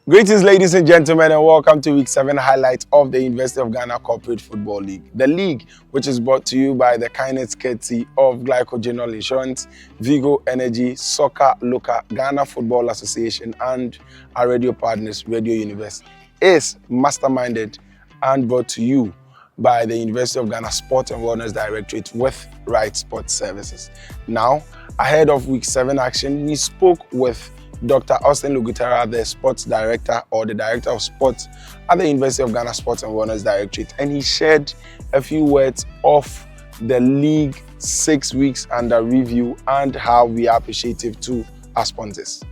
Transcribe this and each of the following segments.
Greetings, ladies and gentlemen, and welcome to Week 7 highlights of the University of Ghana Corporate Football League. The league, which is brought to you by the kindness courtesy of Glyco General Insurance, Vigo Energy, Soccer Loca, Ghana Football Association, and our radio partners, Radio Universe, is masterminded and brought to you by the University of Ghana Sport and Wellness Directorate with Right Sports Services. Now, ahead of Week 7 action, we spoke with Dr. Austin Lugutara, the sports director or the director of sports at the University of Ghana Sports and Wellness Directorate, and he shared a few words of the league 6 weeks under review and how we are appreciative to our sponsors.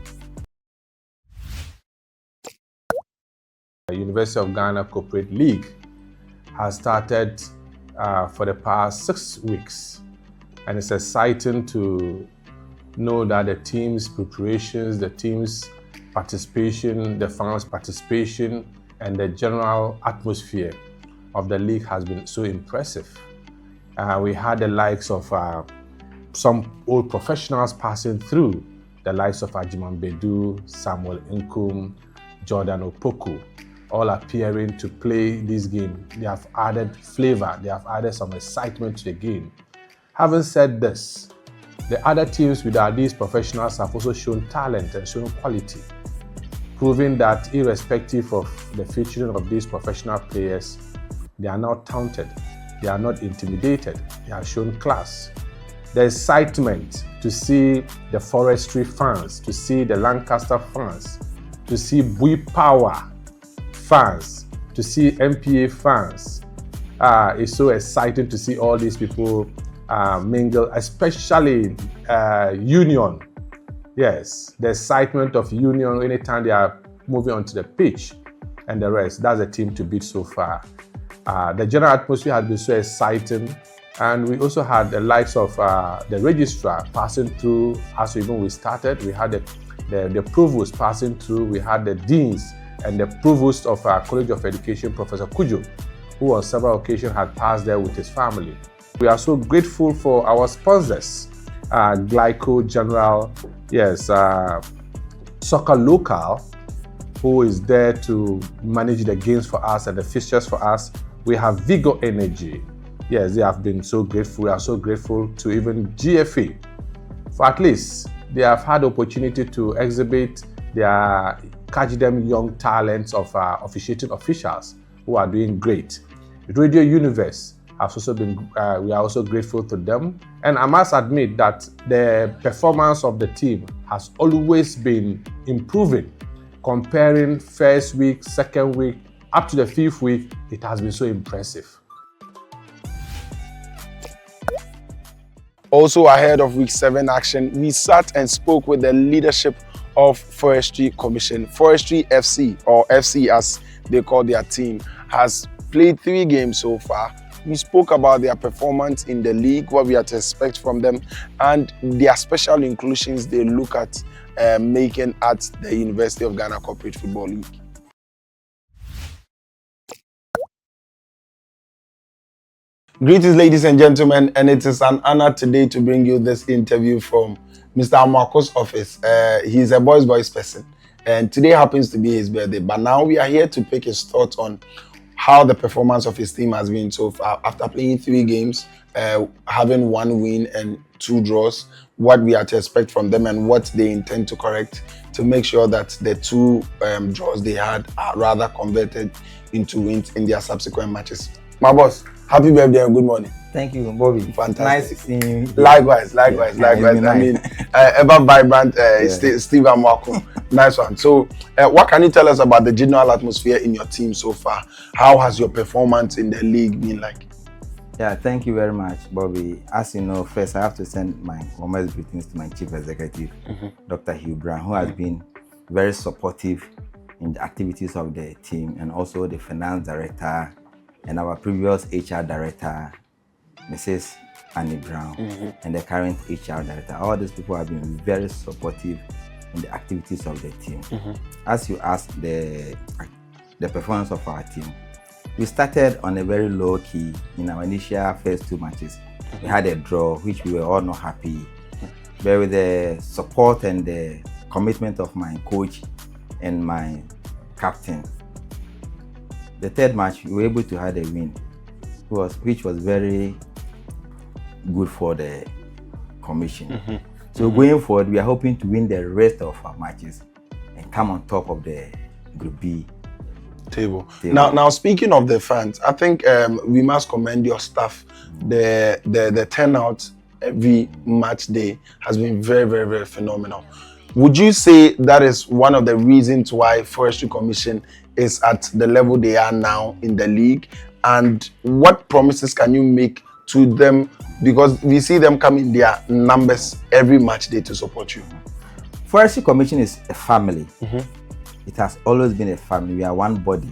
The University of Ghana Corporate League has started for the past 6 weeks, and it's exciting to know that the team's preparations, the team's participation, the fans' participation, and the general atmosphere of the league has been so impressive. We had the likes of some old professionals passing through, the likes of Ajiman Bedu, Samuel Nkum, Jordan Opoku, all appearing to play this game. They have added flavor, they have added some excitement to the game. Having said this, the other teams without these professionals have also shown talent and shown quality, proving that irrespective of the featuring of these professional players, they are not taunted, they are not intimidated, they have shown class. The excitement to see the Forestry fans, to see the Lancaster fans, to see Bui Power fans, to see MPA fans, it's so exciting to see all these people mingle, especially Union. Yes, the excitement of Union anytime they are moving onto the pitch and the rest. That's a team to beat so far. The general atmosphere has been so exciting, and we also had the likes of the registrar passing through as we started. We had the provost passing through. We had the deans and the provost of our College of Education, Professor Kujo, who on several occasions had passed there with his family. We are so grateful for our sponsors, Glyco General, yes, Soccer Local, who is there to manage the games for us and the fixtures for us. We have Vigo Energy. Yes, they have been so grateful. We are so grateful to even GFA. For at least they have had the opportunity to exhibit their catch them young talents of officiating officials who are doing great. Radio Universe has also been, we are also grateful to them. And I must admit that the performance of the team has always been improving. Comparing first week, second week, up to the 5th week, it has been so impressive. Also ahead of Week 7 action, we sat and spoke with the leadership of Forestry Commission. Forestry FC, or FC as they call their team, has played 3 games so far. We spoke about their performance in the league, what we are to expect from them, and their special inclusions they look at making at the University of Ghana Corporate Football League. Greetings, ladies and gentlemen, and it is an honor today to bring you this interview from Mr. Amoako's office. He's a boys person, and today happens to be his birthday, but now we are here to pick his thoughts on how the performance of his team has been so far after playing 3 games, having 1 win and 2 draws, what we are to expect from them and what they intend to correct to make sure that the 2 draws they had are rather converted into wins in their subsequent matches. My boss, happy birthday and good morning. Thank you, Bobby. Fantastic. Nice seeing you. Likewise. I mean, ever vibrant Steve Amoako. Nice one. So, what can you tell us about the general atmosphere in your team so far? How has your performance in the league been like? Yeah, thank you very much, Bobby. As you know, first I have to send my warmest greetings to my chief executive, Dr. Hugh Brown, who has been very supportive in the activities of the team, and also the finance director and our previous HR director, Mrs. Annie Brown, and the current HR director. All these people have been very supportive in the activities of the team. As you asked, the performance of our team, we started on a very low key in our initial first 2 matches. We had a draw, which we were all not happy. But with the support and the commitment of my coach and my captain. The third match, we were able to have a win, which was very good for the commission. So going forward, we are hoping to win the rest of our matches and come on top of the Group B table. Now speaking of the fans, I think we must commend your staff. The turnout every match day has been very, very, very phenomenal. Would you say that is one of the reasons why Forestry Commission is at the level they are now in the league? And what promises can you make to them? Because we see them come in their numbers every match day to support you. Forestry Commission is a family. It has always been a family. We are one body.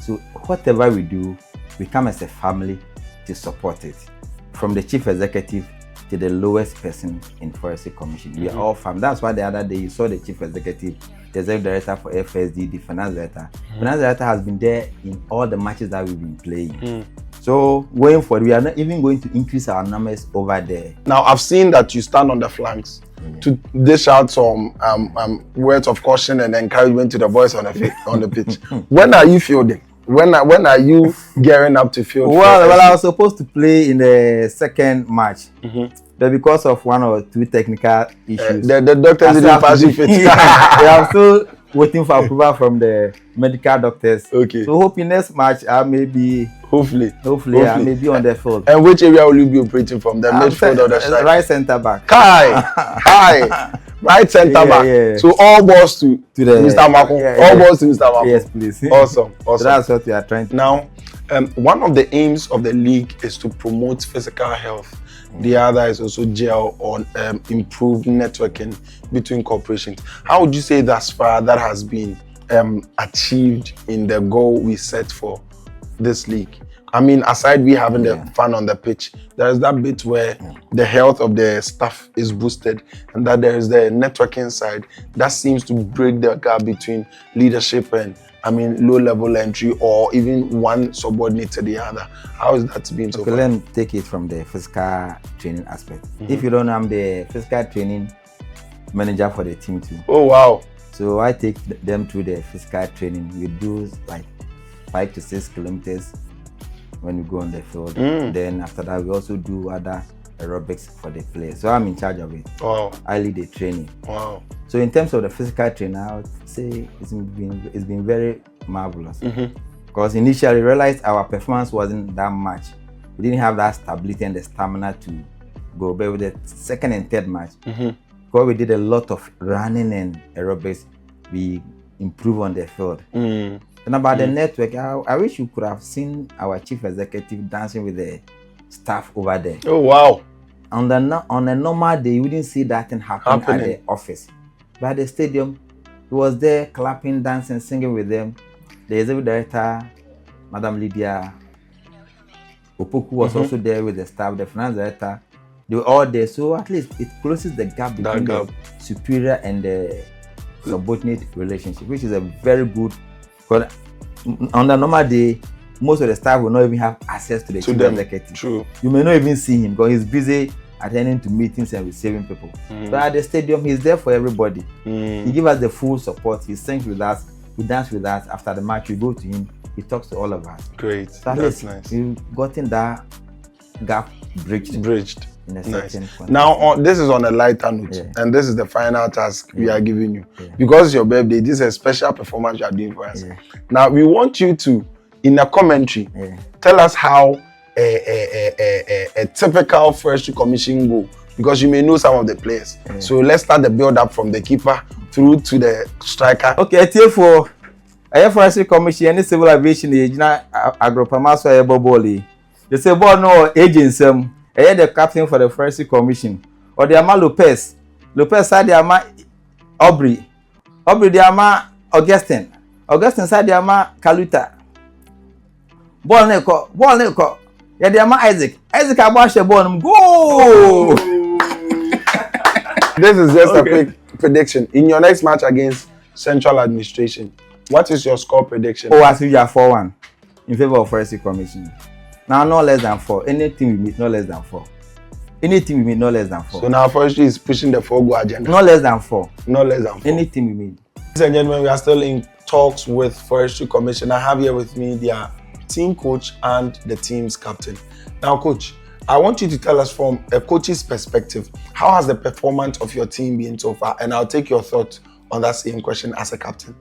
So whatever we do, we come as a family to support it. From the chief executive to the lowest person in Forestry Commission. We are all family. That's why the other day you saw the chief executive, the executive director for FSD, the finance director. Finance director has been there in all the matches that we've been playing. So going forward, we are not even going to increase our numbers over there. Now I've seen that you stand on the flanks to dish out some words of caution and encouragement to the boys on the pitch. When are you fielding? When are you gearing up to field? Well, I was supposed to play in the second match, but because of one or two technical issues, the doctors didn't pass you fit. We are still waiting for approval from the medical doctors. Okay. So hoping next match I may be. Hopefully, I may be on the field. And which area will you be operating from? The midfield or the strike? Right centre back. Hi. Right centre back. Yeah. So all balls to Mr. Mako. All balls to Mr. Mako. Yes, please. Awesome. So that's what we are trying to. Now, one of the aims of the league is to promote physical health. The other is also gel on improved networking between corporations. How would you say thus far that has been achieved in the goal we set for this league? I mean, aside we having the fun on the pitch, there is that bit where the health of the staff is boosted, and that there is the networking side that seems to break the gap between leadership and, I mean, low-level entry or even one subordinate to the other. How is that been so far? Let me take it from the physical training aspect. If you don't know, I'm the physical training manager for the team too. Oh, wow. So I take them through the physical training. We do like 5 to 6 kilometers when we go on the field. Then after that, we also do other aerobics for the players. So I'm in charge of it. Wow. I lead the training. Wow. So in terms of the physical training, I would say it's been very marvelous. Because initially we realized our performance wasn't that much. We didn't have that stability and the stamina to go. But with the second and third match, because we did a lot of running and aerobics, we improved on the field. And about the network, I wish you could have seen our chief executive dancing with the staff over there. Oh, wow. On a normal day, you wouldn't see that thing happening at the office. But at the stadium, he was there clapping, dancing, singing with them. The executive director, Madam Lydia Opoku, was also there with the staff, the finance director. They were all there. So at least it closes the gap between the superior and the subordinate relationship, which is a very good. Because on the normal day, most of the staff will not even have access to the chief executive. True. You may not even see him because he's busy attending to meetings and receiving people. But at the stadium, he's there for everybody. He gives us the full support. He sings with us. He dances with us. After the match, we go to him. He talks to all of us. Great. So that's nice. We've gotten that gap bridged. In a certain point. Now, this is on a lighter note, and this is the final task we are giving you. Because it's your birthday, this is a special performance you are doing for us. Now, we want you to, in a commentary, tell us how a typical Forestry Commission goal, because you may know some of the players. So let's start the build-up from the keeper through to the striker. Okay, for Forestry Commission, any civil aviation, agropamaso boboli. You say, "Boy, no agency." I the captain for the Forestry Commission. Or the Ama Lopez. Lopez side the Ama Aubrey. Aubrey the Ama Augustine. Augustine side the Ama Kaluta. Ball neko. Yeah, the Ama Isaac. Isaac Abashe ball. Go! This is just a quick prediction. In your next match against Central Administration, what is your score prediction? Oh, I see you are 4-1 in favor of Forestry Commission. Now, no less than 4. Anything we meet, no less than 4. Anything we meet, no less than 4. So now Forestry is pushing the 4-goal agenda. No less than 4. No less than 4. Anything we meet. Ladies and gentlemen, we are still in talks with Forestry Commission, I have here with me their team coach and the team's captain. Now, coach, I want you to tell us from a coach's perspective, how has the performance of your team been so far? And I'll take your thoughts on that same question as a captain.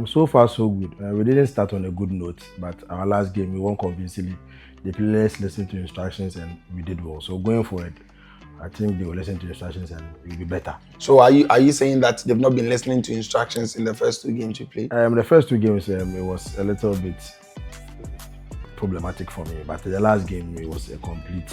So far, so good. We didn't start on a good note, but our last game, we won convincingly. The players listened to instructions and we did well. So going forward, I think they will listen to instructions and it will be better. So are you saying that they've not been listening to instructions in the first 2 games you played? The first 2 games, it was a little bit problematic for me, but the last game, it was a complete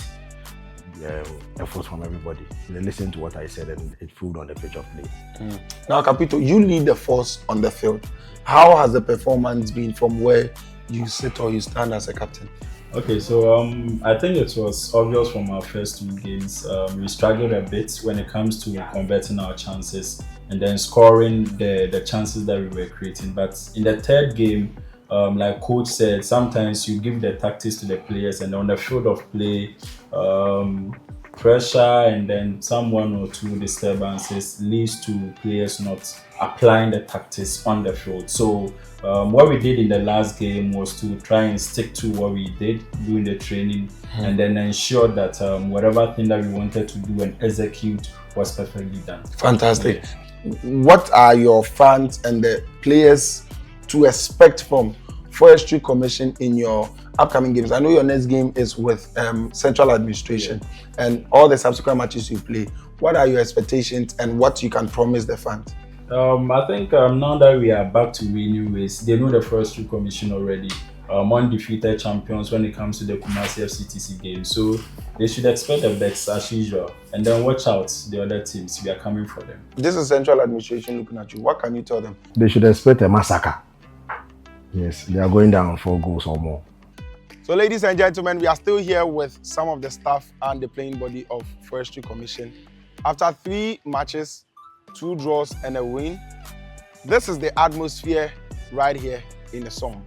effort from everybody. They listened to what I said and it proved on the pitch of play. Now, Capito, you lead the force on the field. How has the performance been from where you sit or you stand as a captain? Okay, so I think it was obvious from our first 2 games. We struggled a bit when it comes to converting our chances and then scoring the chances that we were creating. But in the 3rd game, like coach said, sometimes you give the tactics to the players, and on the field of play, pressure and then some 1 or 2 disturbances leads to players not applying the tactics on the field. So what we did in the last game was to try and stick to what we did during the training and then ensure that whatever thing that we wanted to do and execute was perfectly done. Fantastic. Yeah. What are your fans and the players to expect from Forestry Commission in your upcoming games? I know your next game is with Central Administration, and all the subsequent matches you play. What are your expectations and what you can promise the fans? I think now that we are back to winning ways, they know the Forestry Commission already. Undefeated champions when it comes to the Kumasi FCTC game. So they should expect the best as usual. And then watch out the other teams. We are coming for them. This is Central Administration looking at you. What can you tell them? They should expect a massacre. Yes, they are going down 4 goals or more. So ladies and gentlemen, we are still here with some of the staff and the playing body of Forestry Commission. After 3 matches, 2 draws and a win, this is the atmosphere right here in the song.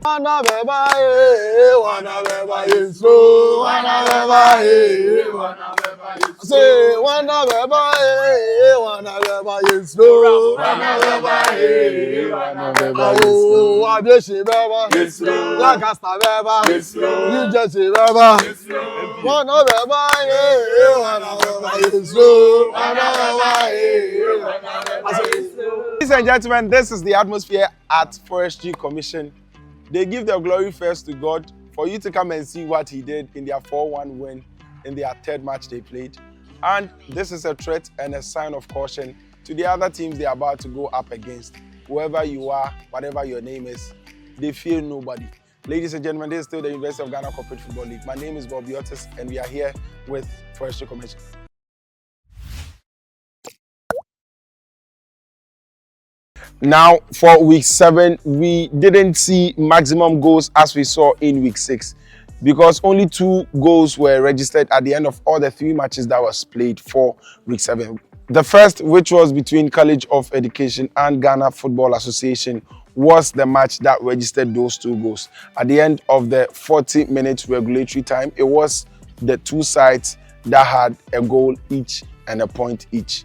Ladies and gentlemen, this is the atmosphere at Forestry Commission. They give their glory first to God for you to come and see what he did in their 4-1 win in their 3rd match they played. And this is a threat and a sign of caution to the other teams they are about to go up against. Whoever you are, whatever your name is, they fear nobody. Ladies and gentlemen, this is still the University of Ghana Corporate Football League. My name is Bobby Otis and we are here with Forestry Commission. Now, for week 7, we didn't see maximum goals as we saw in week 6 because only 2 goals were registered at the end of all the 3 matches that was played for week 7. The first, which was between College of Education and Ghana Football Association, was the match that registered those 2 goals. At the end of the 40-minute regulatory time, it was the 2 sides that had a goal each and a point each.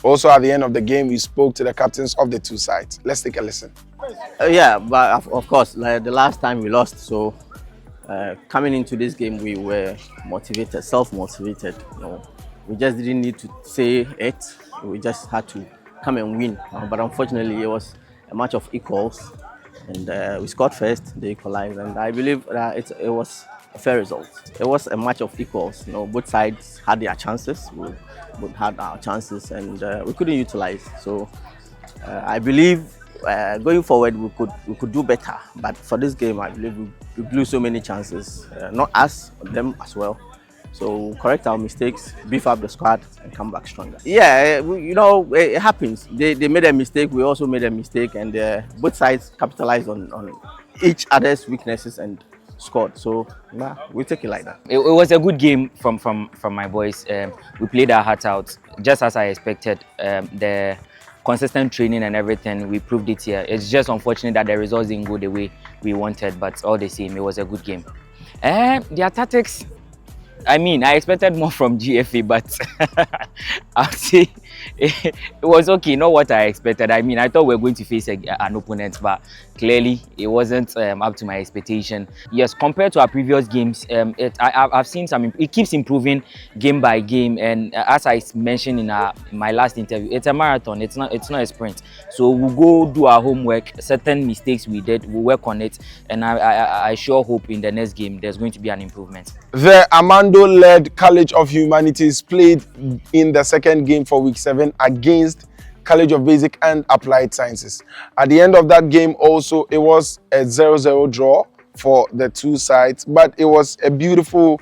Also, at the end of the game, we spoke to the captains of the two sides. Let's take a listen. Yeah, but of course, like the last time we lost, so coming into this game, we were motivated, self-motivated. You know, we just didn't need to say it. We just had to come and win. But unfortunately, it was a match of equals, and we scored first, they equalized, and I believe that it was a fair result. It was a match of equals. You know, both sides had their chances. We both had our chances, and we couldn't utilize. So I believe going forward we could do better. But for this game, I believe we blew so many chances. Not us, them as well. So correct our mistakes, beef up the squad, and come back stronger. Yeah, you know, it happens. They made a mistake. We also made a mistake, and both sides capitalized on each other's weaknesses and scored. So we take it like that. It was a good game from my boys. We played our hearts out, just as I expected. The consistent training and everything, we proved it here. It's just unfortunate that the results didn't go the way we wanted, but all the same, it was a good game. Their tactics, I mean, I expected more from GFA, but I'll say it was okay, not what I expected. I mean, I thought we were going to face an opponent, but clearly it wasn't up to my expectation. Yes, compared to our previous games, I've seen it keeps improving game by game, and as I mentioned in my last interview, it's a marathon, it's not a sprint. So we'll go do our homework. Certain mistakes we did, we'll work on it, and I sure hope in the next game there's going to be an improvement. The Amando-led College of Humanities played in the second game for week 7 against College of Basic and Applied Sciences. At the end of that game also, it was a 0-0 draw for the two sides, but it was a beautiful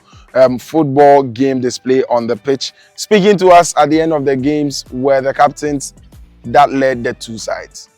football game display on the pitch. Speaking to us at the end of the games were the captains that led the two sides.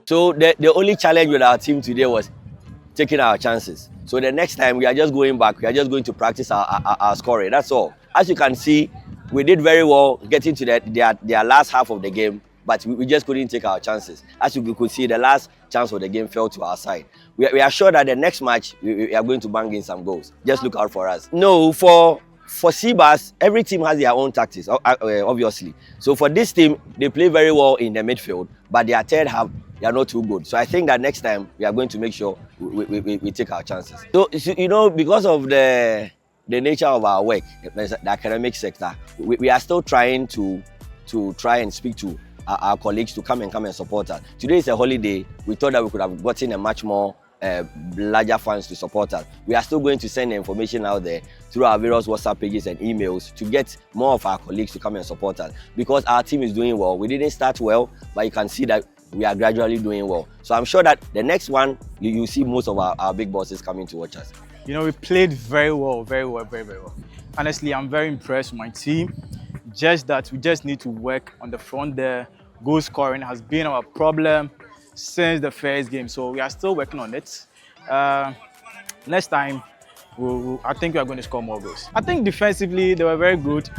So the only challenge with our team today was taking our chances. So the next time we are just going back, we are just going to practice our scoring. That's all. As you can see, we did very well getting to their last half of the game, but we just couldn't take our chances. As you could see, the last chance of the game fell to our side. We are sure that the next match we are going to bang in some goals. Just look out for us. No, for Seabas, every team has their own tactics, obviously. So for this team, they play very well in the midfield, but their third half, they are not too good. So I think that next time we are going to make sure we take our chances. So you know, because of the nature of our work, the academic sector, we are still trying to try and speak to our colleagues to come and support us. Today is a holiday. We thought that we could have gotten a much more larger funds to support us. We are still going to send the information out there through our various WhatsApp pages and emails to get more of our colleagues to come and support us, because our team is doing well. We didn't start well, but you can see that we are gradually doing well. So I'm sure that the next one, you see most of our big bosses coming to watch us. You know, we played very well. Honestly, I'm very impressed with my team. Just that we just need to work on the front there. Goal scoring has been our problem since the first game, so we are still working on it. Next time, I think we are going to score more goals. I think defensively, they were very good.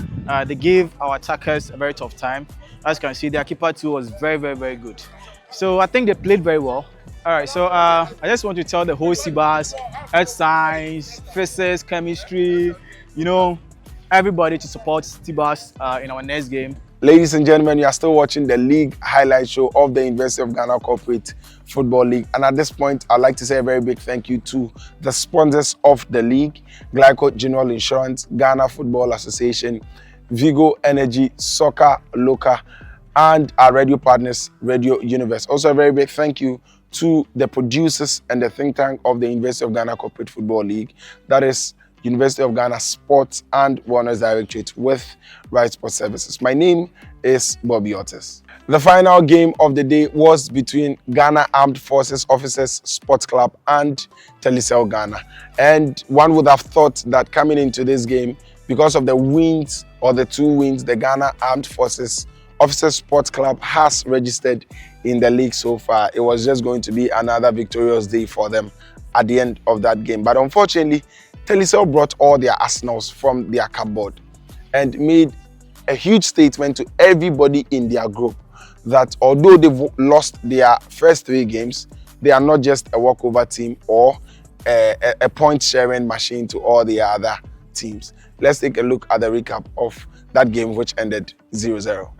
They gave our attackers a very tough time. As you can see, their keeper too was very good. So I think they played very well. All right, so I just want to tell the whole Seabas, Earth Science, Physics, Chemistry, you know, everybody to support Seabas in our next game. Ladies and gentlemen, you are still watching the league highlight show of the University of Ghana Corporate Football League. And at this point, I'd like to say a very big thank you to the sponsors of the league, Glyco General Insurance, Ghana Football Association, Vigo Energy, Soccer Loca, and our radio partners, Radio Universe. Also a very big thank you to the producers and the think tank of the University of Ghana Corporate Football League. That is University of Ghana Sports and Wellness Directorate with Right Sport Services. My name is Bobby Otis. The final game of the day was between Ghana Armed Forces Officers Sports Club and Telecel Ghana. And one would have thought that coming into this game, because of the wins or the 2 wins the Ghana Armed Forces Officers Sports Club has registered in the league so far, it was just going to be another victorious day for them at the end of that game. But unfortunately, Telecel brought all their arsenals from their cupboard and made a huge statement to everybody in their group that although they've lost their first 3 games, they are not just a walkover team or a point-sharing machine to all the other teams. Let's take a look at the recap of that game, which ended 0-0.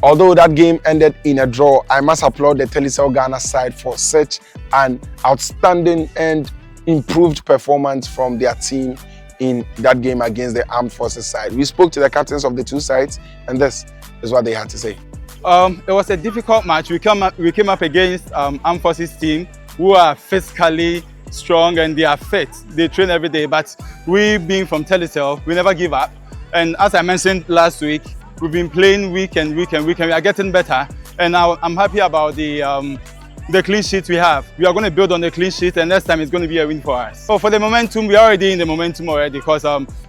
Although that game ended in a draw, I must applaud the Telecel Ghana side for such an outstanding and improved performance from their team in that game against the Armed Forces side. We spoke to the captains of the two sides, and this is what they had to say. It was a difficult match. We came up against Armed Forces team who are physically strong and they are fit. They train every day, but we being from Telecel, we never give up. And as I mentioned last week, we've been playing week and week and week, and we are getting better. And now I'm happy about the clean sheet we have. We are going to build on the clean sheet, and next time it's going to be a win for us. So for the momentum, we are already in the momentum already because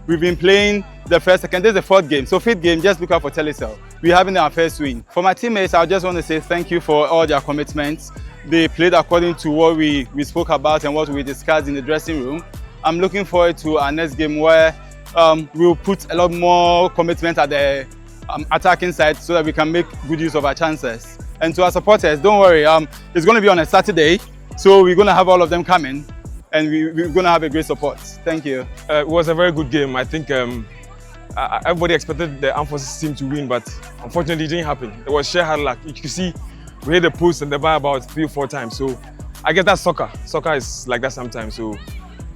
we've been playing the first, second, this is the fourth game. So fifth game, just look out for Telecel. We're having our first win. For my teammates, I just want to say thank you for all their commitments. They played according to what we spoke about and what we discussed in the dressing room. I'm looking forward to our next game where we'll put a lot more commitment at the attacking side so that we can make good use of our chances. And to our supporters, don't worry, it's going to be on a Saturday, so we're going to have all of them coming, and we're going to have a great support. Thank you. It was a very good game. I think everybody expected the Armed Forces team to win, but unfortunately it didn't happen. It was sheer hard luck. You can see we hit the post and the bar about 3 or 4 times. So I guess that's soccer. Soccer is like that sometimes. So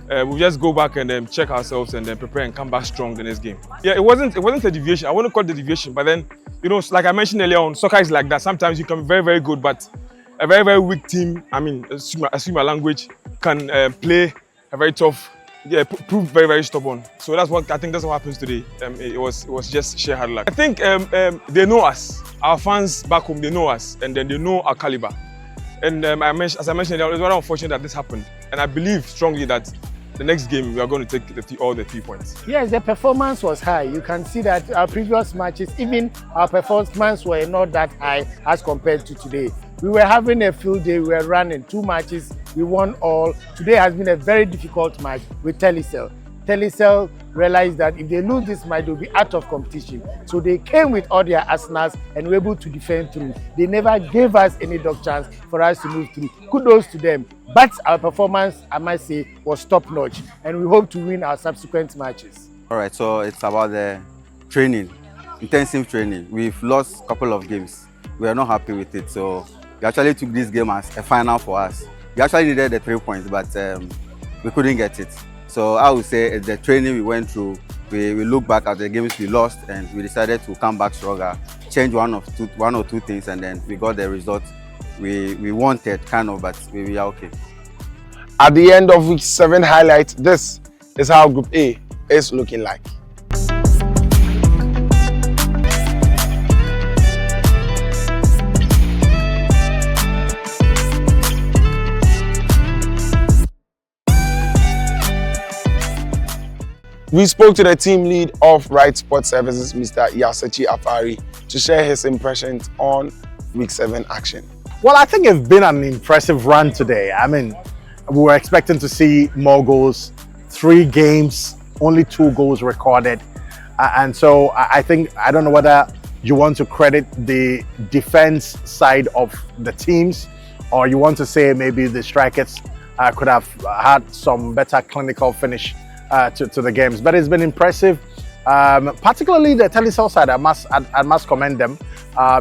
we'll just go back and check ourselves and then prepare and come back strong the next game. Yeah, it wasn't a deviation. I wouldn't call it a deviation, but then, you know, like I mentioned earlier on, soccer is like that. Sometimes you can be very, very good, but a very, very weak team, I mean, excuse my language, can play a very tough, prove very, very stubborn. So that's what I think that's what happens today. It was just sheer hard luck. I think they know us. Our fans back home, they know us, and then they know our caliber. And as I mentioned, it was very unfortunate that this happened. And I believe strongly that the next game we are going to take all the 3 points. Yes, the performance was high. You can see that our previous matches, even our performance were not that high as compared to today. We were having a field day, we were running 2 matches, we won all. Today has been a very difficult match with Telecel. Telecel realized that if they lose this match, they'll be out of competition. So they came with all their arsenals and were able to defend through. They never gave us any dog chance for us to move through. Kudos to them. But our performance, I must say, was top-notch. And we hope to win our subsequent matches. All right, so it's about the training, intensive training. We've lost a couple of games. We are not happy with it. So we actually took this game as a final for us. We actually needed the 3 points, but we couldn't get it. So I would say the training we went through, we look back at the games we lost and we decided to come back stronger, change one or two things, and then we got the result we wanted, kind of, but we are okay. At the end of week 7 highlights, this is how Group A is looking like. We spoke to the team lead of Right Sport Services, Mr. Yasechi Afari, to share his impressions on week 7 action. Well, I think it's been an impressive run today. I mean, we were expecting to see more goals. 3 games, only 2 goals recorded. And so I think, I don't know whether you want to credit the defense side of the teams, or you want to say maybe the strikers could have had some better clinical finish to the games. But it's been impressive, particularly the Telecel side. I must commend them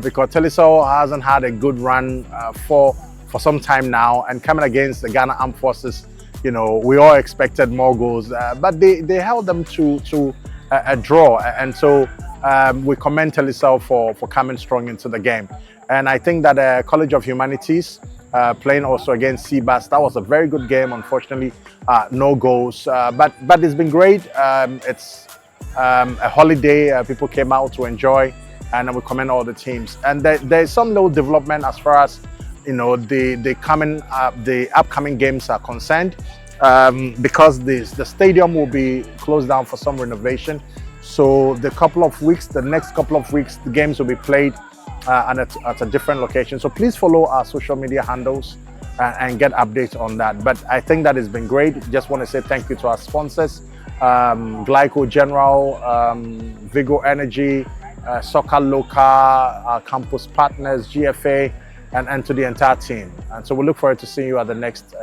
because Telecel hasn't had a good run for some time now, and coming against the Ghana Armed Forces, you know, we all expected more goals, but they held them to a draw, and so we commend Telecel for coming strong into the game. And I think that College of Humanities playing also against Seabas, that was a very good game. Unfortunately, no goals, but it's been great. It's a holiday, people came out to enjoy, and we commend all the teams. And there's some little development as far as, you know, the upcoming games are concerned, because the stadium will be closed down for some renovation. So the next couple of weeks, the games will be played at a different location. So please follow our social media handles and get updates on that. But I think that has been great. Just want to say thank you to our sponsors, Glyco General, Vigo Energy, Soccer Local, our campus partners, GFA, and to the entire team. And so we look forward to seeing you at the next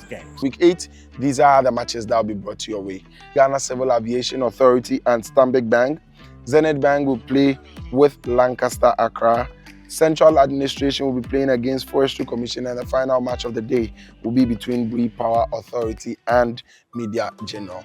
game. Week 8, these are the matches that will be brought to your way. Ghana Civil Aviation Authority and Stanbic Bank, Zenith Bank will play with Lancaster Accra. Central Administration will be playing against Forestry Commission, and the final match of the day will be between Bui Power Authority and Media General.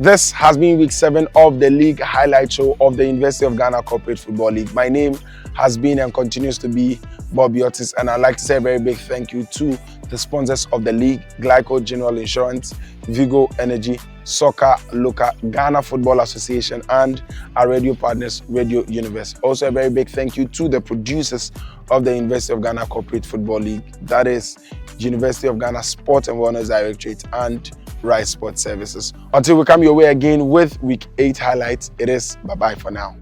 This has been week 7 of the league highlight show of the University of Ghana Corporate Football League. My name has been and continues to be Bobby Otis, and I'd like to say a very big thank you to the sponsors of the league, Glyco General Insurance, Vigo Energy, Soccer Local, Ghana Football Association, and our radio partners, Radio Universe. Also a very big thank you to the producers of the University of Ghana Corporate Football League, that is University of Ghana Sport and Wellness Directorate and Rise Sport Services. Until we come your way again with week 8 highlights, it is bye-bye for now.